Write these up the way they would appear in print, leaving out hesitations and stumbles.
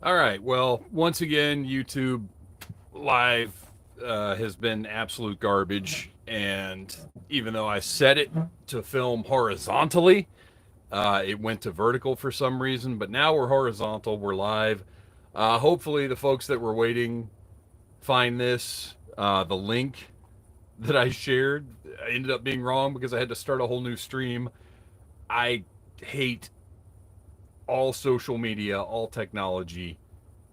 All right. Well, once again, YouTube Live has been absolute garbage. And even though I set it to film horizontally, it went to vertical for some reason. But now we're horizontal, we're live. Hopefully, the folks that were waiting find this. The link that I shared ended up being wrong because I had to start a whole new stream. I hate all social media, all technology.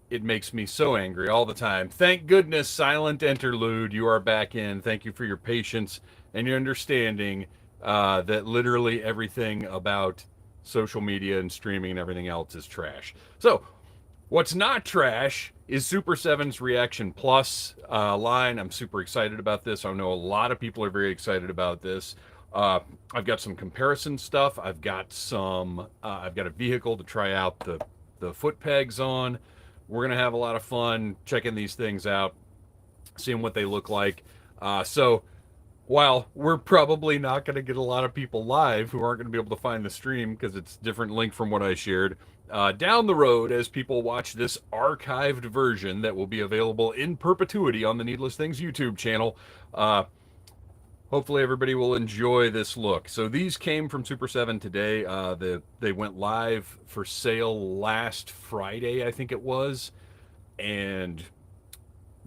It makes me so angry all the time. Thank goodness, Silent Interlude, you are back in. Thank you for your patience and your understanding that literally everything about social media and streaming and everything else is trash. So, what's not trash is Super 7's Reaction Plus line. I'm super excited about this. I know a lot of people are very excited about this. I've got some comparison stuff. I've got a vehicle to try out the foot pegs on. We're gonna have a lot of fun checking these things out, seeing what they look like. So while we're probably not going to get a lot of people live who aren't going to be able to find the stream because it's a different link from what I shared, down the road, as people watch this archived version that will be available in perpetuity on the Needless Things YouTube channel, hopefully everybody will enjoy this look. So these came from Super 7 today. They went live for sale last Friday, I think it was. And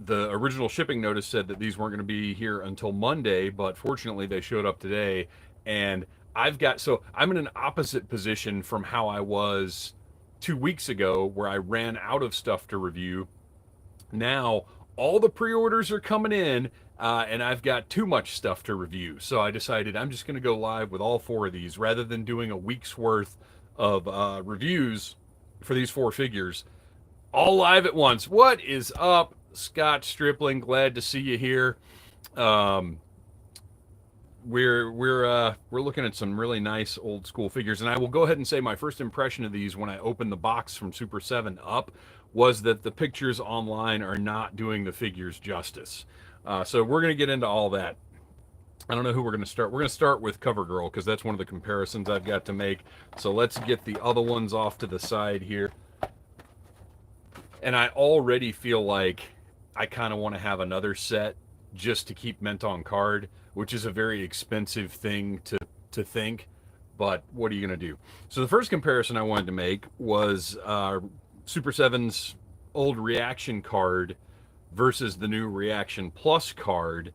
the original shipping notice said that these weren't going to be here until Monday, but fortunately they showed up today. And I'm in an opposite position from how I was 2 weeks ago, where I ran out of stuff to review. Now all the pre-orders are coming in, and I've got too much stuff to review. So I decided I'm just going to go live with all four of these rather than doing a week's worth of reviews for these four figures all live at once. What is up, Scott Stripling? Glad to see you here. Um, we're looking at some really nice old school figures, and I will go ahead and say my first impression of these when I opened the box from Super 7 up was that the pictures online are not doing the figures justice. So we're going to get into all that. I don't know who we're going to start. We're going to start with CoverGirl because that's one of the comparisons I've got to make. So let's get the other ones off to the side here. And I already feel like I kind of want to have another set just to keep mint on card, which is a very expensive thing to think. But what are you going to do? So the first comparison I wanted to make was Super 7's old Reaction card versus the new Reaction Plus card.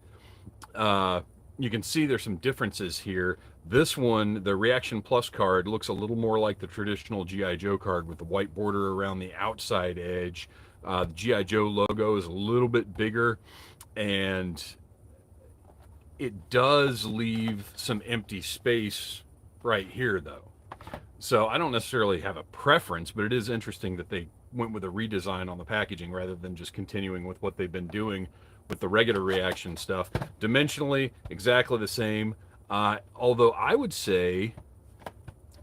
You can see there's some differences here. This one, the Reaction Plus card, looks a little more like the traditional G.I. Joe card with the white border around the outside edge. The G.I. Joe logo is a little bit bigger, and it does leave some empty space right here, though. So I don't necessarily have a preference, but it is interesting that they went with a redesign on the packaging rather than just continuing with what they've been doing with the regular Reaction stuff. Dimensionally, exactly the same. Although I would say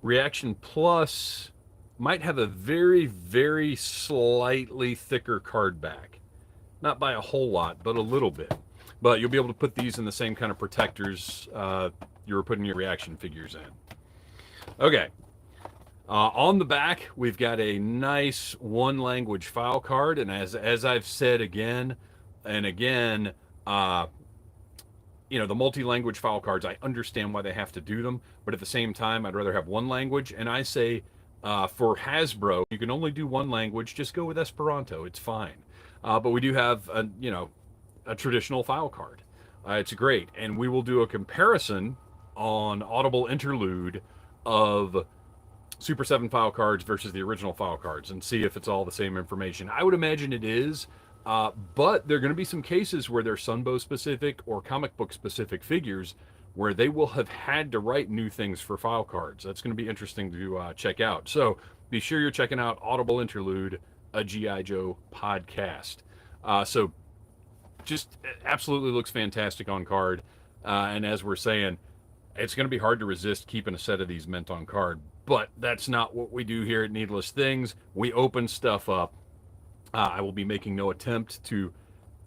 Reaction Plus might have a very, very slightly thicker card back. Not by a whole lot, but a little bit. But you'll be able to put these in the same kind of protectors you were putting your Reaction figures in. Okay. On the back, we've got a nice one language file card. And as I've said again and again, the multi-language file cards, I understand why they have to do them, but at the same time, I'd rather have one language. And I say, for Hasbro, you can only do one language. Just go with Esperanto. It's fine. But we do have a traditional file card. It's great, and we will do a comparison on Audible Interlude of Super 7 file cards versus the original file cards and see if it's all the same information. I would imagine it is. But there are going to be some cases where they're Sunbow specific or comic book specific figures where they will have had to write new things for file cards. That's going to be interesting to check out. So be sure you're checking out Audible Interlude, a G.I. Joe podcast. So just absolutely looks fantastic on card. And as we're saying, it's going to be hard to resist keeping a set of these mint on card. But that's not what we do here at Needless Things. We open stuff up. I will be making no attempt to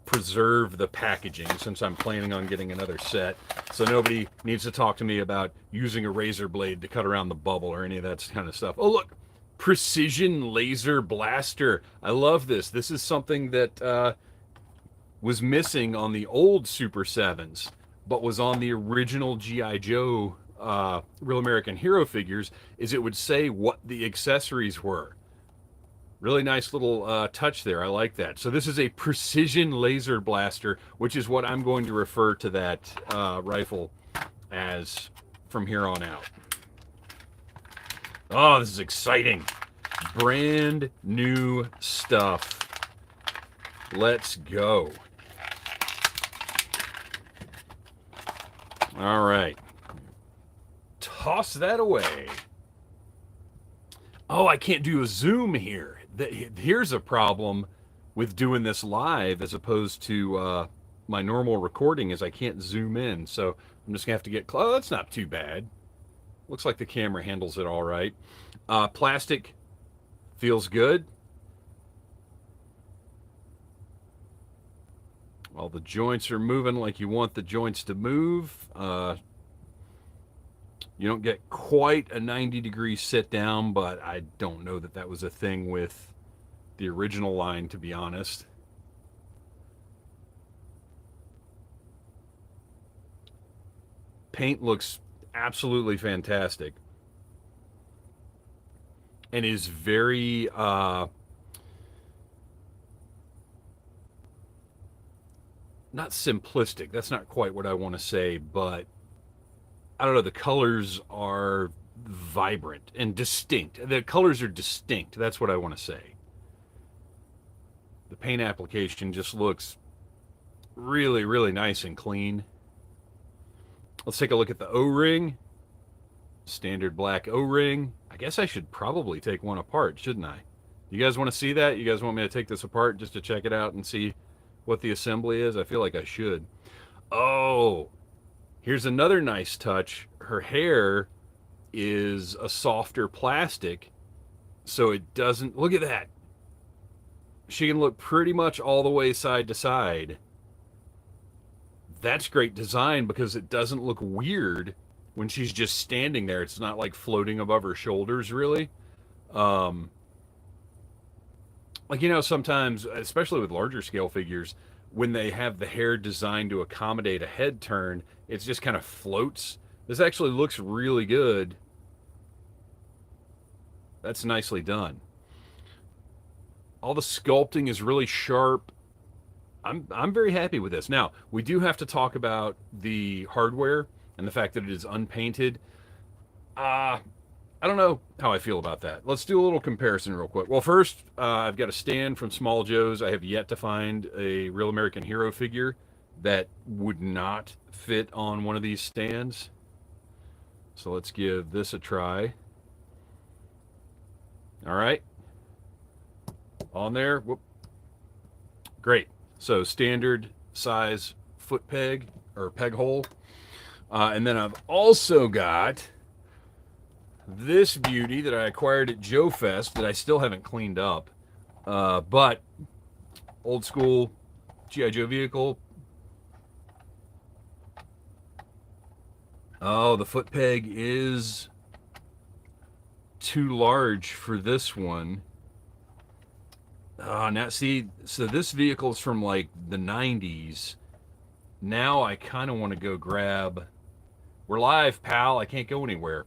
preserve the packaging since I'm planning on getting another set. So nobody needs to talk to me about using a razor blade to cut around the bubble or any of that kind of stuff. Oh, look, precision laser blaster. I love this. This is something that was missing on the old Super 7s, but was on the original G.I. Joe Real American Hero figures, is it would say what the accessories were. Really nice little touch there. I like that. So this is a precision laser blaster, which is what I'm going to refer to that rifle as from here on out. Oh, this is exciting. Brand new stuff. Let's go. All right. Toss that away. Oh, I can't do a zoom here. Here's a problem with doing this live as opposed to my normal recording, is I can't zoom in. So I'm just going to have to get close. Oh, that's not too bad. Looks like the camera handles it all right. Plastic feels good. All the joints are moving like you want the joints to move. You don't get quite a 90-degree sit down, but I don't know that that was a thing with the original line, to be honest. Paint looks absolutely fantastic and is very not simplistic. That's not quite what I want to say, but I don't know. The colors are vibrant and distinct. The colors are distinct. That's what I want to say. The paint application just looks really, really nice and clean. Let's take a look at the O-ring. Standard black O-ring. I guess I should probably take one apart, shouldn't I? You guys want to see that? You guys want me to take this apart just to check it out and see what the assembly is? I feel like I should. Oh, here's another nice touch. Her hair is a softer plastic, so it doesn't, look at that. She can look pretty much all the way side to side. That's great design because it doesn't look weird when she's just standing there. It's not like floating above her shoulders, really. Like, you know, sometimes, especially with larger scale figures, when they have the hair designed to accommodate a head turn, it just kind of floats. This actually looks really good. That's nicely done. All the sculpting is really sharp. I'm very happy with this. Now, we do have to talk about the hardware and the fact that it is unpainted. I don't know how I feel about that. Let's do a little comparison real quick. Well, first, I've got a stand from Small Joe's. I have yet to find a Real American Hero figure that would not fit on one of these stands. So let's give this a try. All right. On there. Whoop. Great. So standard size foot peg or peg hole. And then I've also got this beauty that I acquired at Joe Fest that I still haven't cleaned up. But old school G.I. Joe vehicle. Oh, the foot peg is too large for this one. Now see, so this vehicle's from like the 90s. Now I kind of want to go grab, we're live, pal, I can't go anywhere.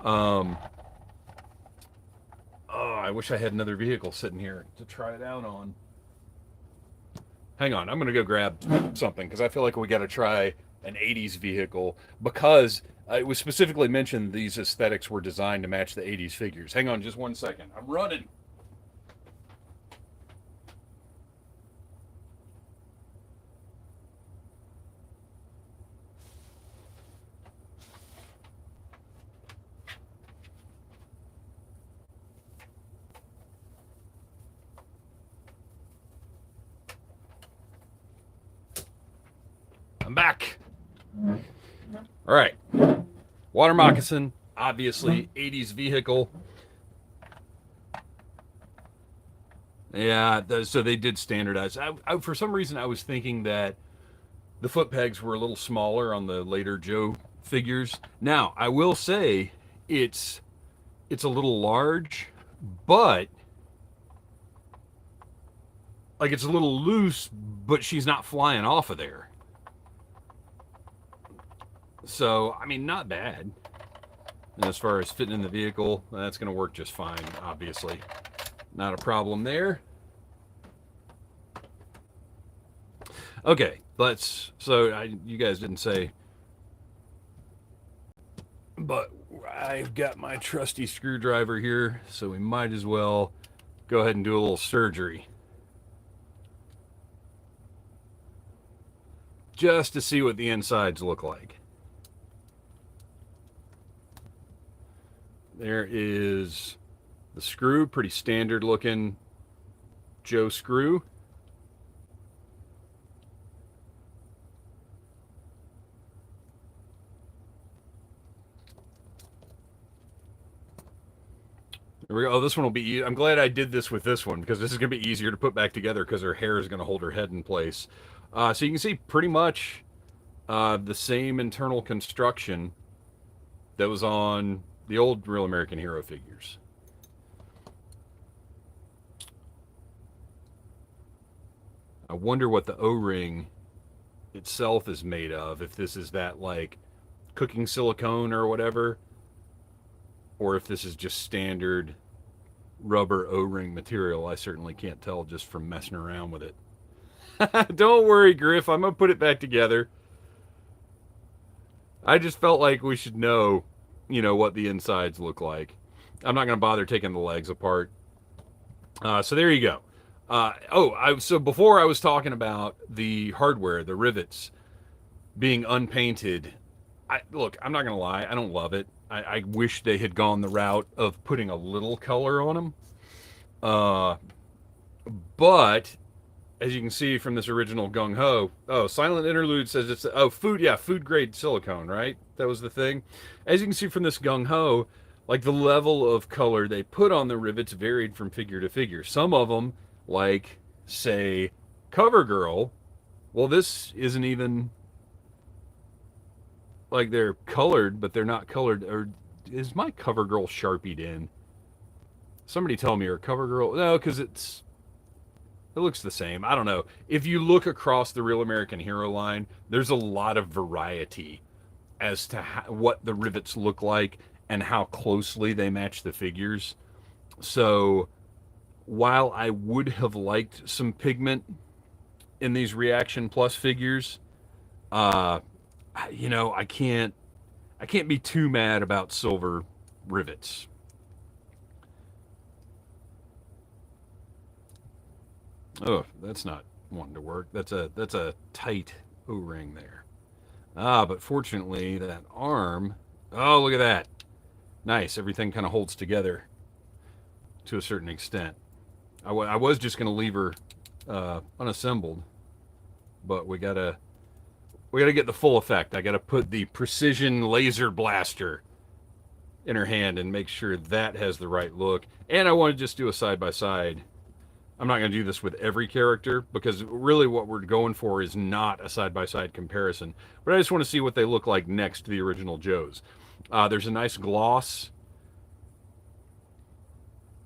Oh, I wish I had another vehicle sitting here to try it out on. Hang on, I'm going to go grab something because I feel like we got to try an 80s vehicle because it was specifically mentioned these aesthetics were designed to match the 80s figures. Hang on just 1 second. I'm running. I'm back. All right. Water moccasin, obviously 80s vehicle. Yeah, so they did standardize. For some reason, I was thinking that the foot pegs were a little smaller on the later Joe figures. Now, I will say it's a little large but like it's a little loose, but she's not flying off of there. So, I mean, not bad. And as far as fitting in the vehicle, that's going to work just fine, obviously. Not a problem there. Okay, you guys didn't say, but I've got my trusty screwdriver here, so we might as well go ahead and do a little surgery. Just to see what the insides look like. There is the screw, pretty standard looking Joe screw. There we go. Oh, this one will be. I'm glad I did this with this one because this is going to be easier to put back together because her hair is going to hold her head in place. So you can see pretty much the same internal construction that was on the old Real American Hero figures. I wonder what the O-ring itself is made of, if this is that like cooking silicone or whatever, or if this is just standard rubber O-ring material. I certainly can't tell just from messing around with it. Don't worry, Griff, I'm gonna put it back together. I just felt like we should know, what the insides look like. I'm not gonna bother taking the legs apart. So there you go. So before I was talking about the hardware, the rivets being unpainted. Look, I'm not gonna lie, I don't love it. I wish they had gone the route of putting a little color on them. But as you can see from this original Gung Ho, Silent Interlude says it's food grade silicone, right? That was the thing. As you can see from this Gung Ho, like the level of color they put on the rivets varied from figure to figure. Some of them, like say CoverGirl, well, this isn't even like they're colored, but they're not colored. Or is my CoverGirl sharpied in? Somebody tell me, or CoverGirl? No, because it looks the same. I don't know. If you look across the Real American Hero line, there's a lot of variety as to what the rivets look like and how closely they match the figures. So while I would have liked some pigment in these ReAction Plus figures, I can't be too mad about silver rivets. Oh, that's not wanting to work. That's a tight O-ring there. But fortunately that arm, oh, look at that. Nice. Everything kind of holds together to a certain extent. I was just going to leave her unassembled, but we gotta get the full effect. I gotta put the precision laser blaster in her hand and make sure that has the right look. And I want to just do a side by side. I'm not going to do this with every character because really what we're going for is not a side by side comparison. But I just want to see what they look like next to the original Joes. There's a nice gloss.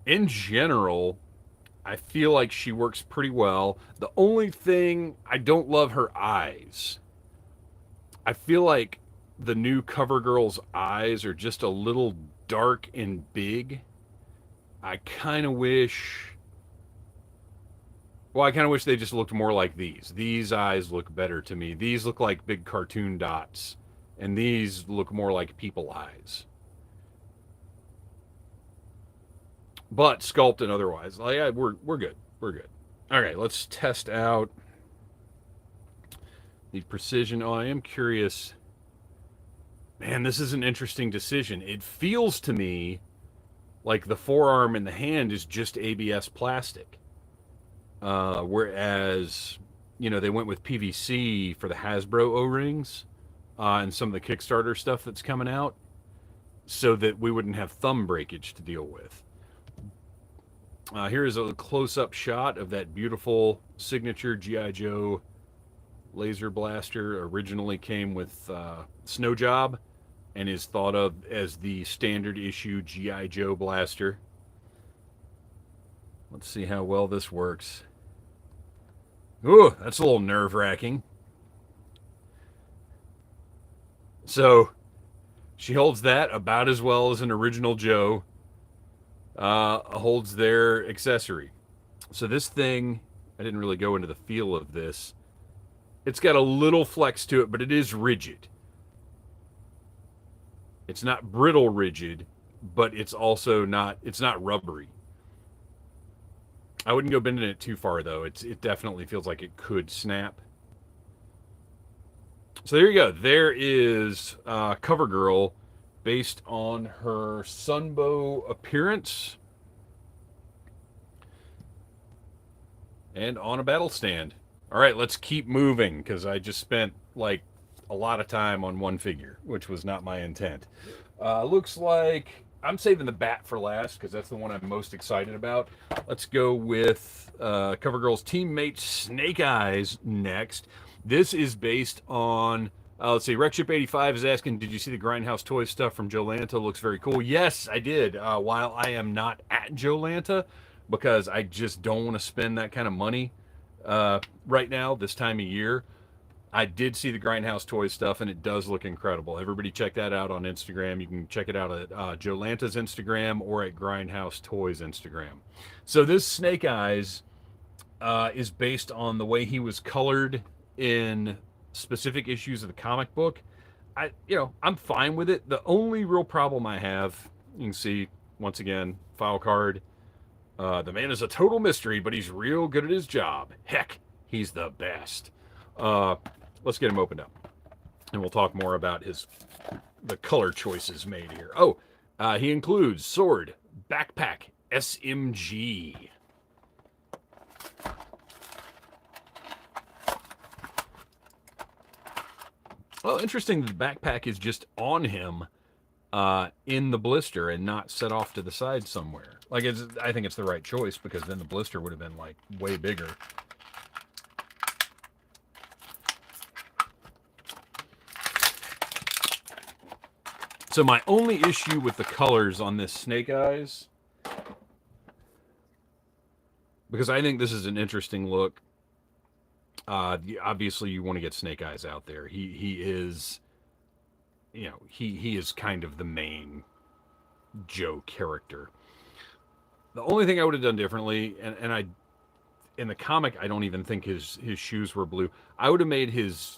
In general, I feel like she works pretty well. The only thing, I don't love her eyes. I feel like the new CoverGirl's eyes are just a little dark and big. I kind of wish they just looked more like these. These eyes look better to me. These look like big cartoon dots, and these look more like people eyes. But sculpt and otherwise, yeah, we're good. We're good. All right, let's test out the precision. Oh, I am curious. Man, this is an interesting decision. It feels to me like the forearm and the hand is just ABS plastic. Whereas, they went with PVC for the Hasbro O-rings and some of the Kickstarter stuff that's coming out so that we wouldn't have thumb breakage to deal with. Here is a close-up shot of that beautiful signature G.I. Joe laser blaster. Originally came with Snow Job and is thought of as the standard issue G.I. Joe blaster. Let's see how well this works. Ooh, that's a little nerve-wracking. So she holds that about as well as an original Joe holds their accessory. So this thing, I didn't really go into the feel of this. It's got a little flex to it, but it is rigid. It's not brittle rigid, but it's also not, it's not rubbery. I wouldn't go bending it too far though. It definitely feels like it could snap. So there you go. There is CoverGirl based on her Sunbow appearance and on a battle stand. All right, let's keep moving because I just spent like a lot of time on one figure, which was not my intent. Looks like I'm saving the bat for last because that's the one I'm most excited about. Let's go with CoverGirl's teammate Snake Eyes next. This is based on, let's see, Wreckship85 is asking, did you see the Grindhouse Toys stuff from Jolanta? Looks very cool. Yes, I did. While I am not at Jolanta, because I just don't want to spend that kind of money right now, this time of year, I did see the Grindhouse Toys stuff, and it does look incredible. Everybody check that out on Instagram. You can check it out at Jolanta's Instagram or at Grindhouse Toys Instagram. So this Snake Eyes is based on the way he was colored in specific issues of the comic book. I'm fine with it. The only real problem I have, you can see, once again, file card. The man is a total mystery, but he's real good at his job. Heck, he's the best. Let's get him opened up, and we'll talk more about the color choices made here. Oh, he includes sword, backpack, SMG. Well, interesting. The backpack is just on him in the blister and not set off to the side somewhere. Like, I think it's the right choice because then the blister would have been like way bigger. So my only issue with the colors on this Snake Eyes, because I think this is an interesting look. Obviously, you want to get Snake Eyes out there. He is, he is kind of the main Joe character. The only thing I would have done differently, and I, in the comic, I don't even think his shoes were blue. I would have made his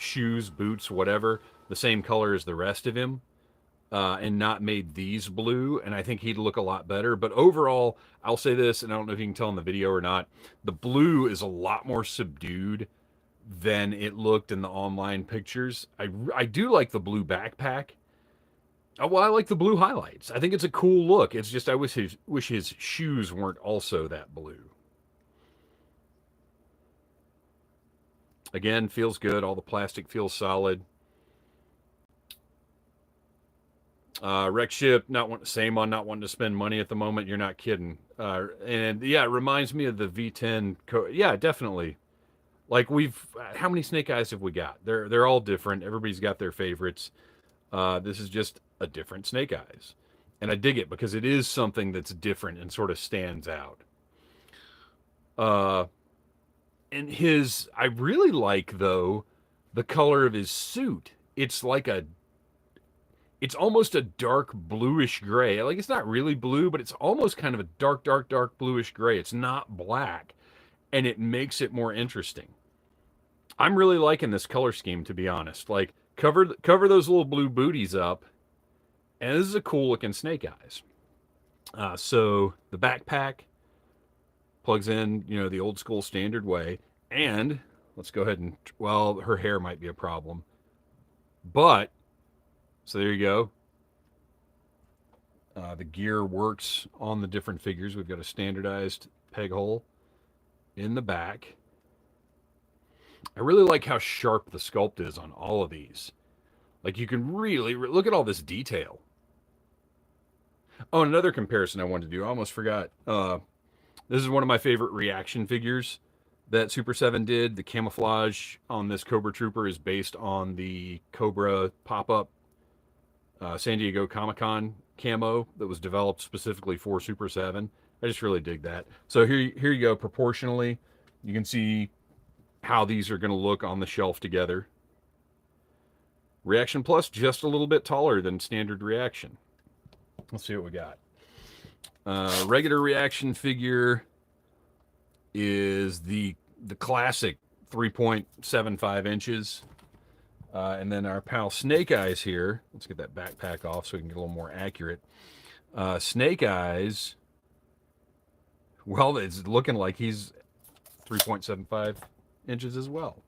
shoes, boots, whatever, the same color as the rest of him. And not made these blue, and I think he'd look a lot better. But overall, I'll say this, and I don't know if you can tell in the video or not, the blue is a lot more subdued than it looked in the online pictures. I do like the blue backpack. Well, I like the blue highlights. I think it's a cool look. It's just I wish his shoes weren't also that blue. Again, feels good. All the plastic feels solid. Wreckship, same on not wanting to spend money at the moment. You're not kidding. And yeah, it reminds me of the V10. Yeah, definitely. Like how many Snake Eyes have we got? They're all different. Everybody's got their favorites. This is just a different Snake Eyes, and I dig it because it is something that's different and sort of stands out. And I really like though the color of his suit. It's almost a dark bluish gray. Like, it's not really blue, but it's almost kind of a dark bluish gray. It's not black, and it makes it more interesting. I'm really liking this color scheme, to be honest. Like, cover those little blue booties up, and this is a cool looking Snake Eyes. So the backpack plugs in, the old school standard way, and let's go ahead and, well, her hair might be a problem, but so there you go. The gear works on the different figures. We've got a standardized peg hole in the back. I really like how sharp the sculpt is on all of these. Like, you can really look at all this detail. Oh, and another comparison I wanted to do. I almost forgot. This is one of my favorite ReAction figures that Super 7 did. The camouflage on this Cobra Trooper is based on the Cobra pop-up San Diego Comic-Con camo that was developed specifically for Super 7. I just really dig that. So here you go. Proportionally, you can see how these are going to look on the shelf together. ReAction Plus, just a little bit taller than standard ReAction. Let's see what we got. Regular ReAction figure is the classic 3.75 inches. And then our pal Snake Eyes here. Let's get that backpack off so we can get a little more accurate. Snake Eyes, well, it's looking like he's 3.75 inches as well.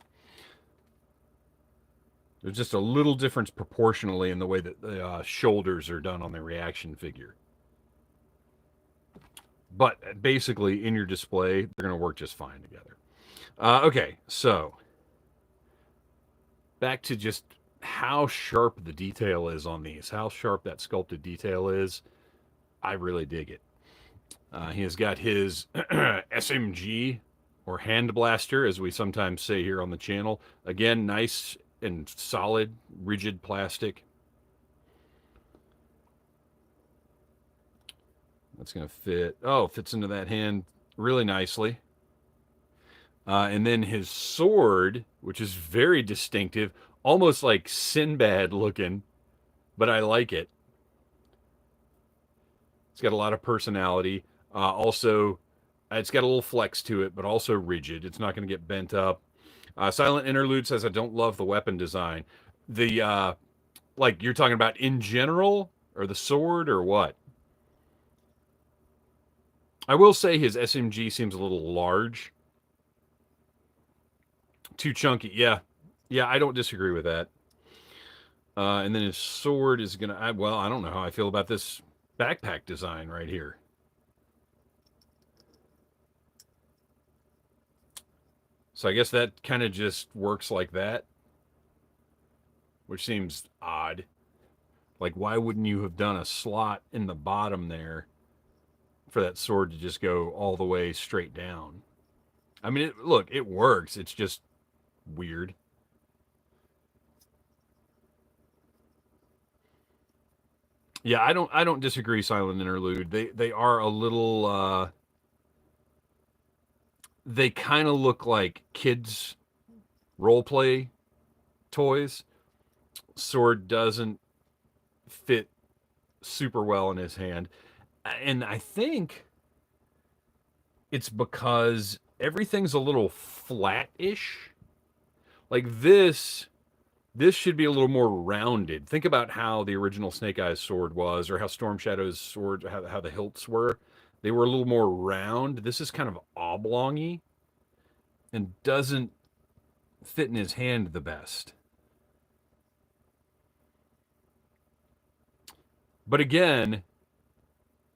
There's just a little difference proportionally in the way that the shoulders are done on the ReAction figure. But basically, in your display, they're going to work just fine together. Okay, so back to just how sharp the detail is on these, how sharp that sculpted detail is. I really dig it. He has got his SMG, or hand blaster, as we sometimes say here on the channel. Again, nice and solid, rigid plastic. That's going to fit. Oh, fits into that hand really nicely. And then his sword, which is very distinctive, almost like Sinbad looking, but I like it. It's got a lot of personality. Also, it's got a little flex to it, but also rigid. It's not going to get bent up. Silent Interlude says, I don't love the weapon design. The, like, you're talking about in general, or the sword, or what? I will say his SMG seems a little large. Too chunky, yeah. Yeah, I don't disagree with that. And then his sword is going to, well, I don't know how I feel about this backpack design right here. So I guess that kind of just works like that, which seems odd. Like, why wouldn't you have done a slot in the bottom there for that sword to just go all the way straight down? I mean, look, it works. It's just weird. Yeah, I don't disagree, Silent Interlude. They are a little they kind of look like kids role play toys. Sword doesn't fit super well in his hand. And I think it's because everything's a little flat-ish. Like this should be a little more rounded. Think about how the original Snake Eyes sword was, or how Storm Shadow's sword, how the hilts were. They were a little more round. This is kind of oblongy and doesn't fit in his hand the best. But again,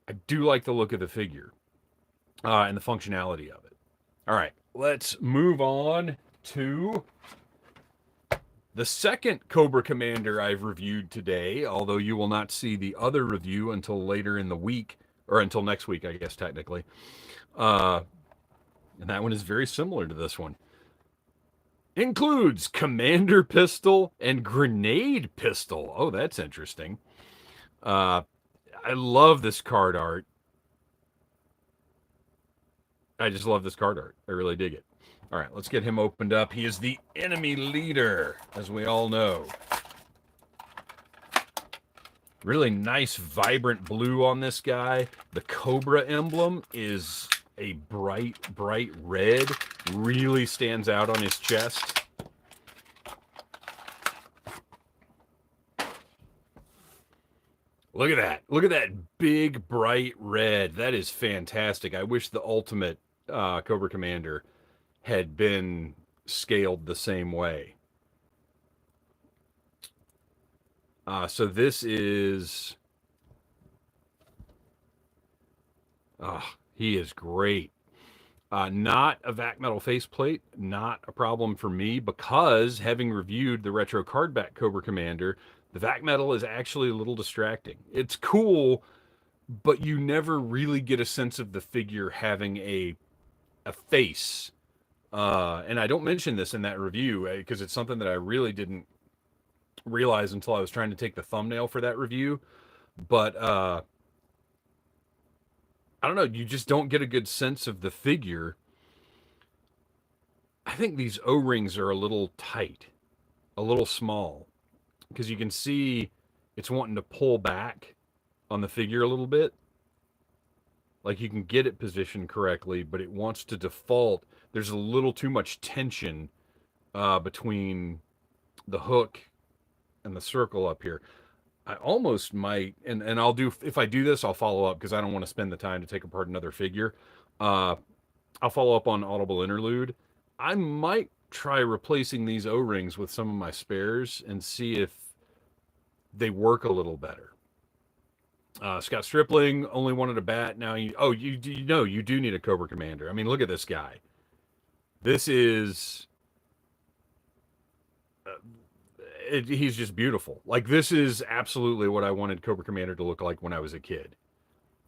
I do like the look of the figure and the functionality of it. All right, let's move on to the second Cobra Commander I've reviewed today, although you will not see the other review until later in the week, or until next week, I guess, technically. And that one is very similar to this one. Includes Commander Pistol and Grenade Pistol. Oh, that's interesting. I love this card art. I just love this card art. I really dig it. All right, let's get him opened up. He is the enemy leader, as we all know. Really nice, vibrant blue on this guy. The Cobra emblem is a bright, bright red. Really stands out on his chest. Look at that. Look at that big, bright red. That is fantastic. I wish the Ultimate Cobra Commander had been scaled the same way. So this is... he is great. Not a vac metal faceplate, not a problem for me, because having reviewed the retro cardback Cobra Commander, the vac metal is actually a little distracting. It's cool, but you never really get a sense of the figure having a face. And I don't mention this in that review because it's something that I really didn't realize until I was trying to take the thumbnail for that review. But I don't know, you just don't get a good sense of the figure. I think these O-rings are a little tight, a little small, because you can see it's wanting to pull back on the figure a little bit. Like you can get it positioned correctly, but it wants to default. There's a little too much tension between the hook and the circle up here. I almost might, and I'll do, if I do this, I'll follow up because I don't want to spend the time to take apart another figure. Uh, I'll follow up on Audible Interlude. I might try replacing these O-rings with some of my spares and see if they work a little better. Scott Stripling only wanted a bat. Now you know you do need a Cobra Commander. I mean, look at this guy. This is he's just beautiful. Like this is absolutely what I wanted Cobra Commander to look like when I was a kid.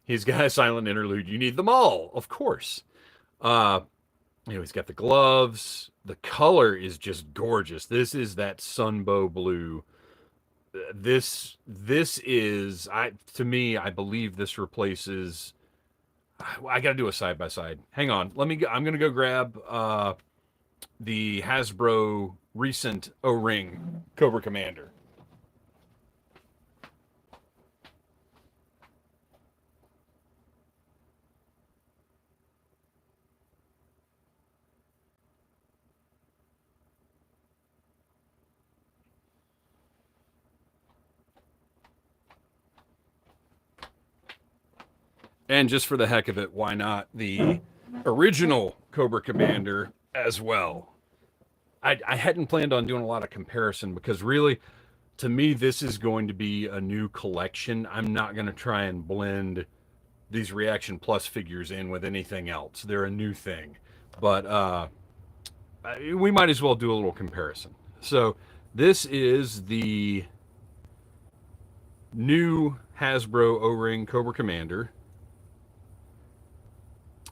He's got a silent interlude. You need them all, of course. He's got the gloves. The color is just gorgeous. This is that sunbow blue. This is to me, I believe this replaces. I got to do a side by side. Hang on. I'm gonna go grab the Hasbro recent O-ring Cobra Commander. And just for the heck of it, why not the original Cobra Commander as well? I hadn't planned on doing a lot of comparison because really, to me, this is going to be a new collection. I'm not going to try and blend these ReAction Plus figures in with anything else. They're a new thing. But we might as well do a little comparison. So this is the new Hasbro O-ring Cobra Commander.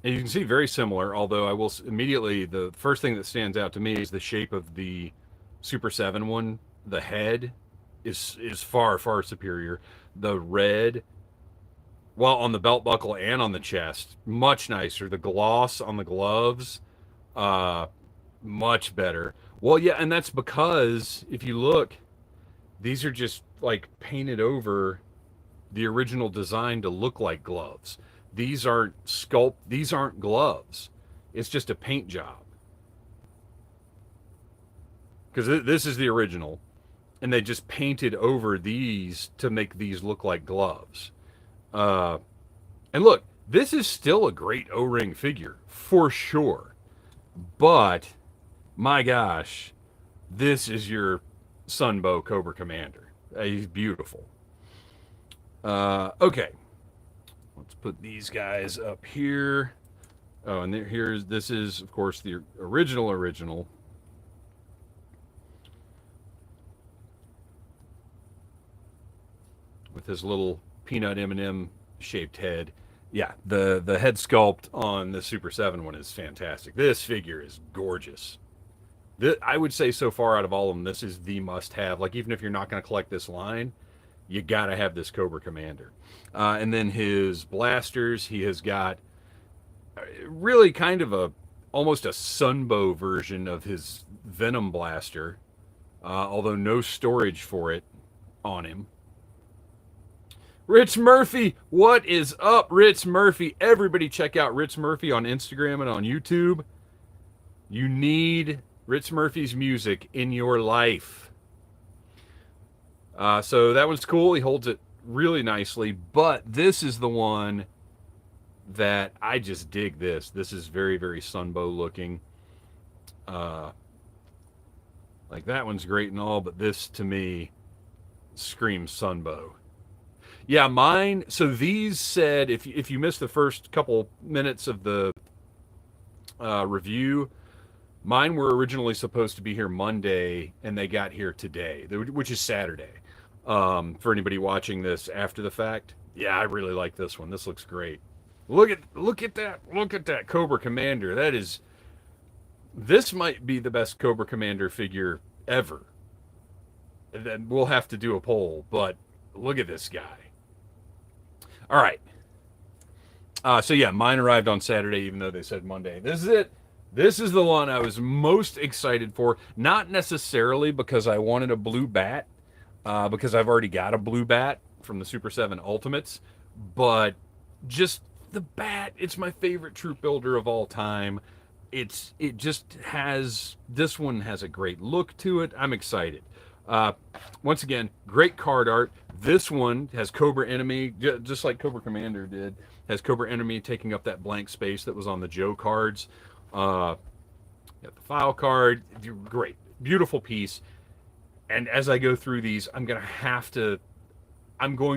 And you can see very similar, although I will immediately, the first thing that stands out to me is the shape of the Super 7 one. The head is far, far superior. The red, well, on the belt buckle and on the chest, much nicer. The gloss on the gloves, much better. Well, yeah, and that's because if you look, these are just like painted over the original design to look like gloves. These aren't these aren't gloves. It's just a paint job. Because this is the original, and they just painted over these to make these look like gloves. And look, this is still a great O-ring figure for sure. But my gosh, this is your Sunbow Cobra Commander. He's beautiful. Okay, let's put these guys up here. Oh, and this is of course the original. With his little peanut M&M shaped head. Yeah, the head sculpt on the Super 7 one is fantastic. This figure is gorgeous. I would say so far out of all of them, this is the must-have. Like, even if you're not going to collect this line, you got to have this Cobra Commander. And then his blasters, he has got really kind of almost a Sunbow version of his Venom blaster, although no storage for it on him. Rich Murphy, what is up, Rich Murphy? Everybody check out Rich Murphy on Instagram and on YouTube. You need Rich Murphy's music in your life. So that one's cool. He holds it really nicely, but this is the one that I just dig this. This is very, very Sunbow looking. Like that one's great and all, but this to me screams Sunbow. Yeah, mine. So these said, if you missed the first couple minutes of the review, mine were originally supposed to be here Monday, and they got here today, which is Saturday. For anybody watching this after the fact, yeah, I really like this one. This looks great. Look at that Cobra Commander. This might be the best Cobra Commander figure ever. And then we'll have to do a poll, but look at this guy. All right. So yeah, mine arrived on Saturday, even though they said Monday. This is it. This is the one I was most excited for. Not necessarily because I wanted a blue bat, because I've already got a blue bat from the Super 7 Ultimates, but just the bat. It's my favorite troop builder of all time. It just has, this one has a great look to it. I'm excited. Uh, Once again, great card art. This one has Cobra Enemy, just like Cobra Commander did. Has Cobra Enemy taking up that blank space that was on the Joe cards. Got the file card. Great, beautiful piece. And as I go through these, I'm going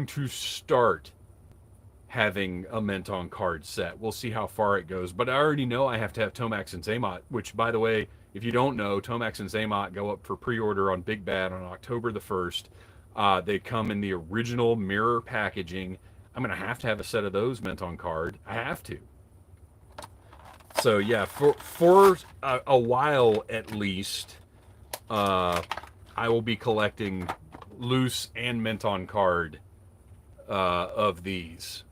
to start having a Menton card set. We'll see how far it goes. But I already know I have to have Tomax and Zaymot, which, by the way, if you don't know, Tomax and Zaymot go up for pre-order on Big Bad on October the 1st. They come in the original mirror packaging. I'm going to have a set of those Menton card. I have to. So, yeah, for a while at least, I will be collecting loose and Menton card of these.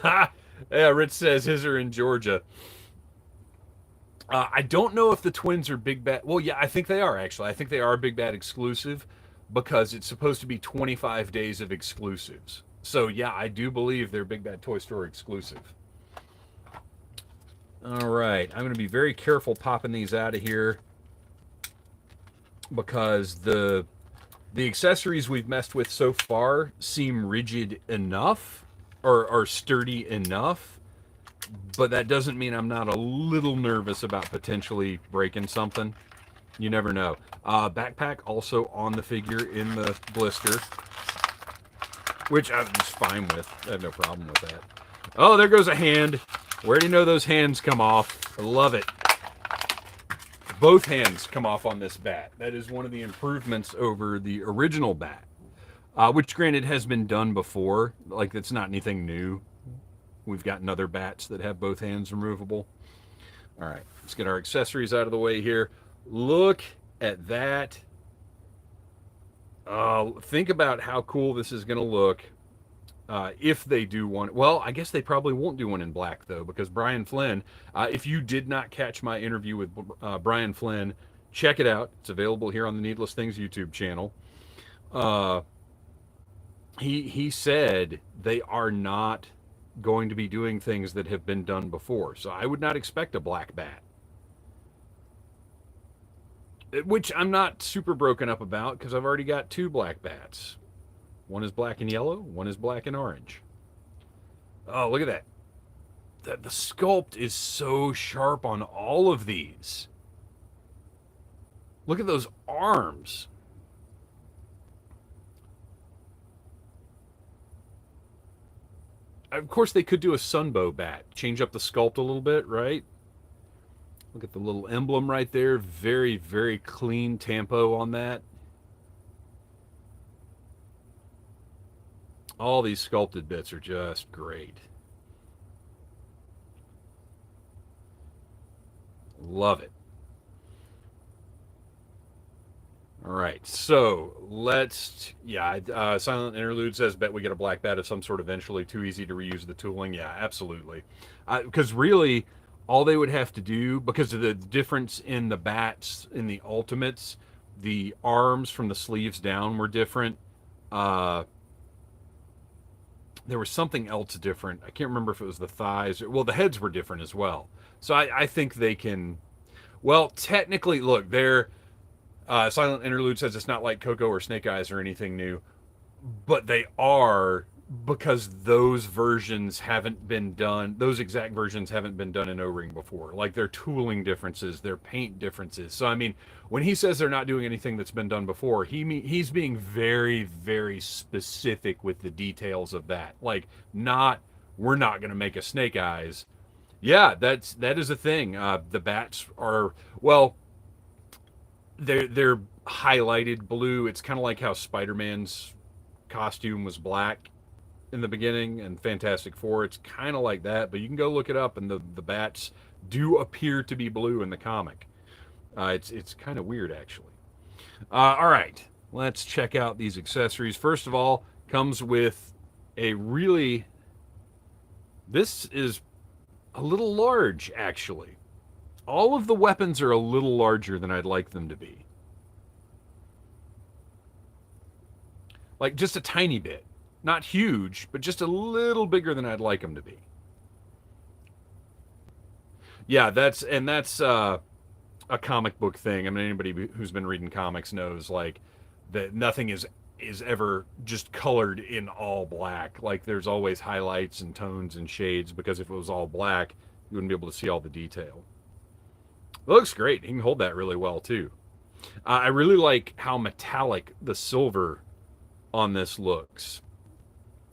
Ha! Yeah, Rich says his are in Georgia. I don't know if the Twins are Big Bad. Well, yeah, I think they are, actually. I think they are Big Bad exclusive because it's supposed to be 25 days of exclusives. So, yeah, I do believe they're Big Bad Toy Store exclusive. All right. I'm going to be very careful popping these out of here because the accessories we've messed with so far seem rigid enough or sturdy enough, but that doesn't mean I'm not a little nervous about potentially breaking something. You never know. Backpack also on the figure in the blister, which I'm just fine with. I have no problem with that. Oh, there goes a hand. Where do you know those hands come off? I love it. Both hands come off on this bat. That is one of the improvements over the original bat, which granted has been done before. Like, it's not anything new. We've gotten other bats that have both hands removable. All right, let's get our accessories out of the way here. Look at that. Think about how cool this is going to look if they do one. Well, I guess they probably won't do one in black, though, because Brian Flynn, if you did not catch my interview with Brian Flynn, check it out. It's available here on the Needless Things YouTube channel. He said they are not going to be doing things that have been done before. So I would not expect a black bat. Which I'm not super broken up about because I've already got two black bats. One is black and yellow, one is black and orange. Oh, look at that. The sculpt is so sharp on all of these. Look at those arms. Of course, they could do a Sunbow bat. Change up the sculpt a little bit, right? Look at the little emblem right there. Very, very clean tempo on that. All these sculpted bits are just great. Love it. All right, so let's, Silent Interlude says, bet we get a black bat of some sort eventually. Too easy to reuse the tooling. Yeah, absolutely. Because really, all they would have to do, because of the difference in the bats in the Ultimates, the arms from the sleeves down were different. There was something else different. I can't remember if it was the thighs. Well, the heads were different as well. So I think they can, well, technically, look, they're, Silent Interlude says it's not like Coco or Snake Eyes or anything new, but they are, because those versions haven't been done, those exact versions haven't been done in O-Ring before. Like their tooling differences, their paint differences. So, I mean, when he says they're not doing anything that's been done before, he's being very, very specific with the details of that. Like, we're not going to make a Snake Eyes. Yeah, that is a thing. The bats are, well, they're highlighted blue. It's kind of like how Spider-Man's costume was black in the beginning and Fantastic Four. It's kind of like that, but you can go look it up, and the bats do appear to be blue in the comic. It's kind of weird, actually. All right, let's check out these accessories. First of all, comes with a really This is a little large, actually. All of the weapons are a little larger than I'd like them to be. Like just a tiny bit. Not huge, but just a little bigger than I'd like them to be. Yeah, that's a comic book thing. I mean, anybody who's been reading comics knows like that nothing is ever just colored in all black. Like there's always highlights and tones and shades because if it was all black, you wouldn't be able to see all the detail. It looks great. He can hold that really well too. I really like how metallic the silver on this looks.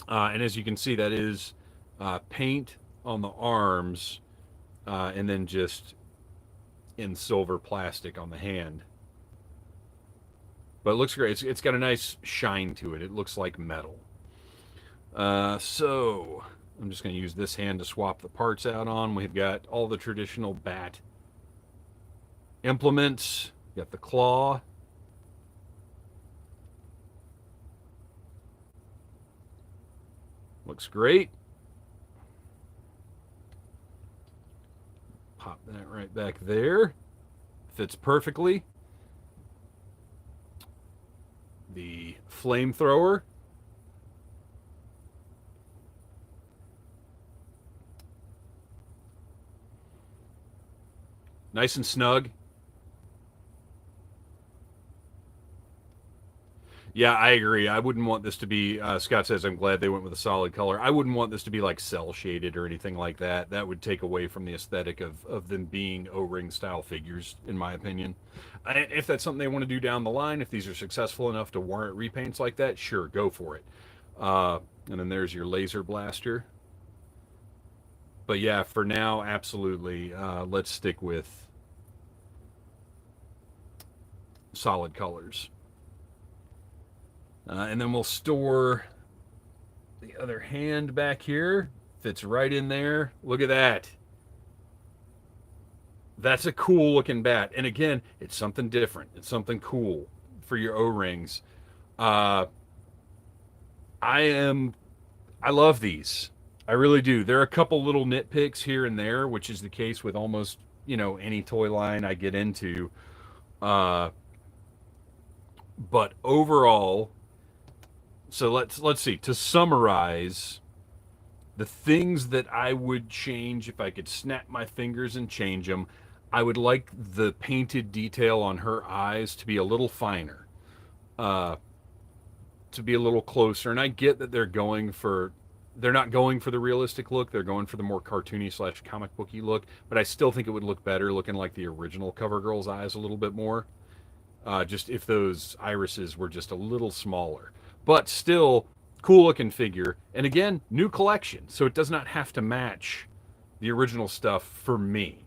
And as you can see, that is paint on the arms and then just in silver plastic on the hand. But it looks great. It's got a nice shine to it. It looks like metal. So I'm just going to use this hand to swap the parts out on. We've got all the traditional bat implements. Got the claw. Looks great. Pop that right back there. Fits perfectly. The flamethrower. Nice and snug. Yeah, I agree. I wouldn't want this to be, Scott says, I'm glad they went with a solid color. I wouldn't want this to be like cell shaded or anything like that. That would take away from the aesthetic of them being O-ring style figures, in my opinion. And if that's something they want to do down the line, if these are successful enough to warrant repaints like that, sure, go for it. And then there's your laser blaster. But yeah, for now, absolutely. Let's stick with solid colors. And then we'll store the other hand back here. Fits right in there. Look at that. That's a cool looking bat. And again, it's something different. It's something cool for your O-rings. Uh, I love these. I really do. There are a couple little nitpicks here and there, which is the case with almost, any toy line I get into. Uh, but overall, so let's see. To summarize, the things that I would change if I could snap my fingers and change them, I would like the painted detail on her eyes to be a little finer, uh, to be a little closer. And I get that they're not going for the realistic look. They're going for the more cartoony slash comic booky look. But I still think it would look better looking like the original CoverGirl's eyes a little bit more. Just if those irises were just a little smaller. But still, cool looking figure. And again, new collection. So it does not have to match the original stuff for me.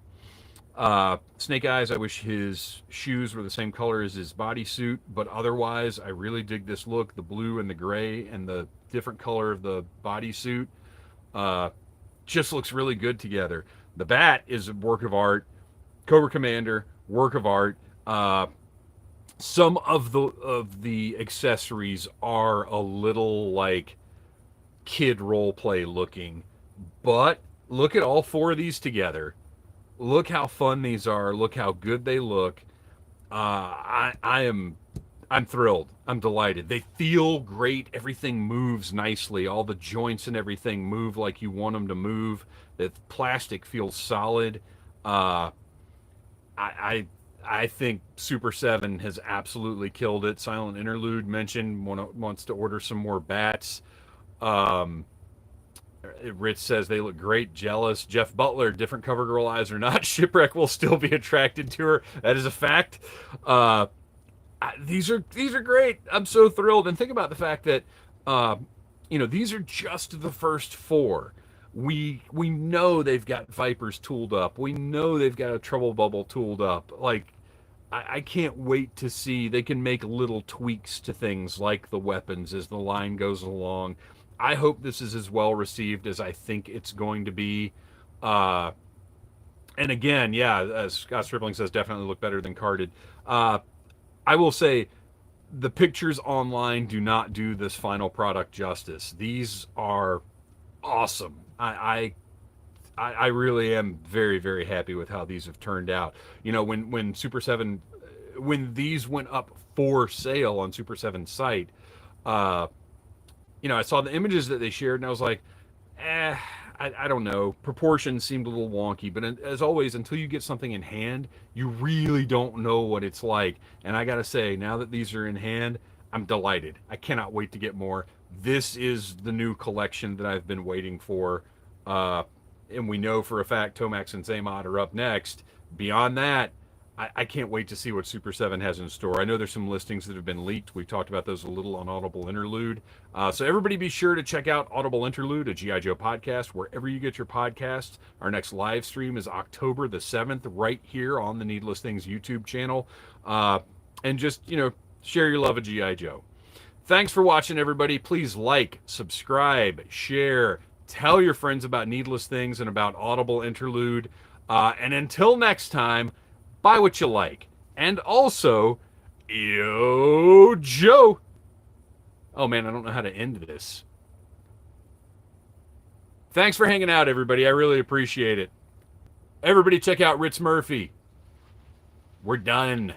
Snake Eyes, I wish his shoes were the same color as his bodysuit, but otherwise, I really dig this look. The blue and the gray and the different color of the bodysuit just looks really good together. The bat is a work of art. Cobra Commander, work of art. Some of the accessories are a little like kid role play looking, but look at all four of these together. Look how fun these are. Look how good they look. I'm thrilled. I'm delighted. They feel great. Everything moves nicely. All the joints and everything move like you want them to move. The plastic feels solid. I I think Super 7 has absolutely killed it. Silent Interlude mentioned wants to order some more bats. Um, Rich says they look great. Jealous. Jeff Butler, different cover girl eyes or not, Shipwreck will still be attracted to her. That is a fact. These are great. I'm so thrilled. And think about the fact that these are just the first four. We know they've got Vipers tooled up. We know they've got a Trouble Bubble tooled up. Like I can't wait to see they can make little tweaks to things like the weapons as the line goes along. I hope this is as well received as I think it's going to be. And again, yeah, as Scott Stripling says, definitely look better than carded. I will say the pictures online do not do this final product justice. These are awesome. I really am very, very happy with how these have turned out. You know, when Super 7, when these went up for sale on Super 7's site, uh, you know, I saw the images that they shared and I was like, eh, I don't know. Proportions seemed a little wonky, but as always, until you get something in hand, you really don't know what it's like. And I gotta say, now that these are in hand, I'm delighted. I cannot wait to get more. This is the new collection that I've been waiting for. Uh, and we know for a fact Tomax and Zaymod are up next. Beyond that, I can't wait to see what Super 7 has in store. I know there's some listings that have been leaked. We talked about those a little on Audible Interlude. So everybody be sure to check out Audible Interlude, a G.I. Joe podcast, wherever you get your podcasts. Our next live stream is October the 7th, right here on the Needless Things YouTube channel. And just, you know, share your love of G.I. Joe. Thanks for watching, everybody. Please like, subscribe, share, tell your friends about Needless Things and about Audible Interlude. And until next time, buy what you like. And also, yo, Joe. Oh, man, I don't know how to end this. Thanks for hanging out, everybody. I really appreciate it. Everybody check out Ritz Murphy. We're done.